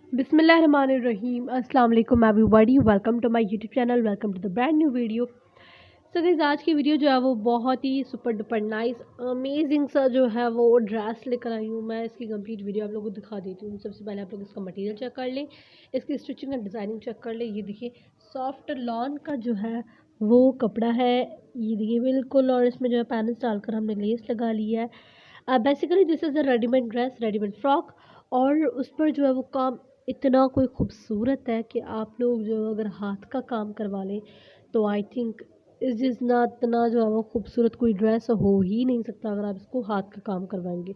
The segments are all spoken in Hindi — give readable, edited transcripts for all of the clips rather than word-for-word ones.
बिस्मिल्लाहिर्रहमानिर्रहीम अस्सलाम वालेकुम everybody, welcome to my YouTube channel, welcome to the brand new video. So guys, आज की वीडियो जो है वो बहुत ही सुपर डुपर नाइस अमेजिंग सा जो है वो ड्रेस लेकर आई हूँ। मैं इसकी कंप्लीट वीडियो आप लोगों को दिखा देती हूँ। सबसे पहले आप लोग इसका मटेरियल चेक कर लें, इसकी स्टिचिंग एंड डिज़ाइनिंग चेक कर लें। ये देखिए सॉफ्ट लॉन का जो है वो कपड़ा है, ये देखिए बिल्कुल। और इसमें जो है पैनल्स डालकर हमने लेस लगा लिया है। Basically this is a readymade dress, readymade frock. और उस पर जो है वो काम इतना कोई खूबसूरत है कि आप लोग जो अगर हाथ का काम करवा लें तो आई थिंक इस जितना इतना जो है वो खूबसूरत कोई ड्रेस हो ही नहीं सकता अगर आप इसको हाथ का काम करवाएंगे।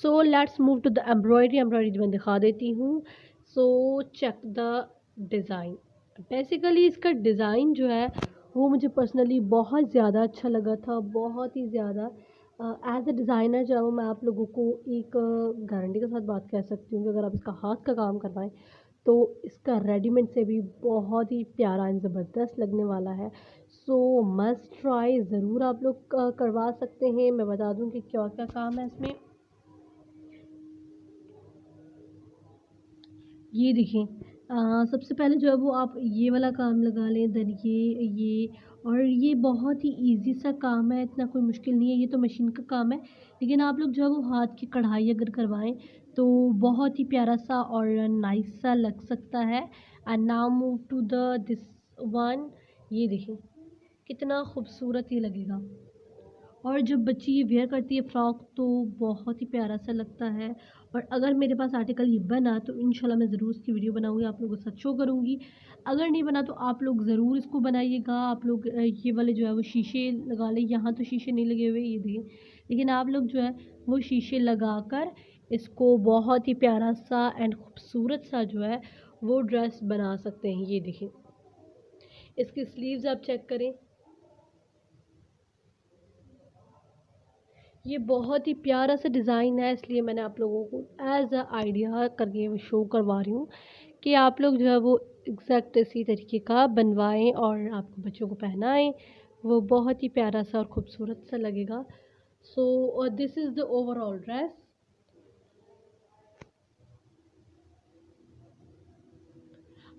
So let's move to the embroidery मैं दिखा देती हूँ। So check the design. Basically इसका डिज़ाइन जो है वो मुझे पर्सनली बहुत ज़्यादा अच्छा लगा था, बहुत ही ज़्यादा। एज अ डिज़ाइनर जो है वो मैं आप लोगों को एक गारंटी के साथ बात कह सकती हूँ कि अगर आप इसका हाथ का काम करवाएं तो इसका रेडीमेड से भी बहुत ही प्यारा एंड ज़बरदस्त लगने वाला है। सो मस्ट ट्राई, ज़रूर आप लोग करवा सकते हैं। मैं बता दूं कि क्या क्या काम है इसमें। ये देखिए, सबसे पहले जो है वो आप ये वाला काम लगा लें, देन ये और ये बहुत ही इजी सा काम है, इतना कोई मुश्किल नहीं है। ये तो मशीन का काम है, लेकिन आप लोग जो है वो हाथ की कढ़ाई अगर करवाएं तो बहुत ही प्यारा सा और नाइस सा लग सकता है। And now move to the this one. ये देखिए कितना खूबसूरत ये लगेगा। और जब बच्ची ये वेयर करती है फ़्रॉक तो बहुत ही प्यारा सा लगता है। और अगर मेरे पास आर्टिकल ये बना तो इंशाल्लाह मैं ज़रूर इसकी वीडियो बनाऊँगी, आप लोगों के साथ शो करूँगी। अगर नहीं बना तो आप लोग ज़रूर इसको बनाइएगा। आप लोग ये वाले जो है वो शीशे लगा लें। यहाँ तो शीशे नहीं लगे हुए, ये देखिए, लेकिन आप लोग जो है वो शीशे लगाकर इसको बहुत ही प्यारा सा एंड खूबसूरत सा जो है वो ड्रेस बना सकते हैं। ये देखिए, इसकी स्लीव्स आप चेक करें, ये बहुत ही प्यारा सा डिज़ाइन है, इसलिए मैंने आप लोगों को एज अ आइडिया करके शो करवा रही हूँ कि आप लोग जो है वो एग्जैक्ट इसी तरीके का बनवाएं और आपको बच्चों को पहनाएं। वो बहुत ही प्यारा सा और ख़ूबसूरत सा लगेगा। So this is the overall dress.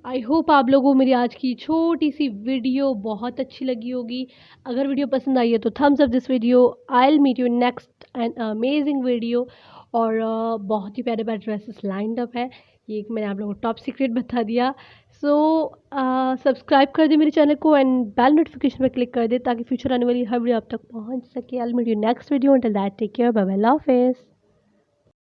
I hope आप लोगों को मेरी आज की छोटी सी वीडियो बहुत अच्छी लगी होगी। अगर वीडियो पसंद आई है तो thumbs up this video. I will meet you next and amazing video. और बहुत ही प्यारे प्यारे ड्रेसेस लाइंड अप है। ये एक मैंने आप लोगों को टॉप सीक्रेट बता दिया। सो सब्सक्राइब कर दे मेरे चैनल को एंड बेल नोटिफिकेशन पर क्लिक कर दे ताकि फ्यूचर आने वाली हर वीडियो आप तक पहुंच सके। I will meet you next video. Until that take care, bye bye, Allah हाफिज़।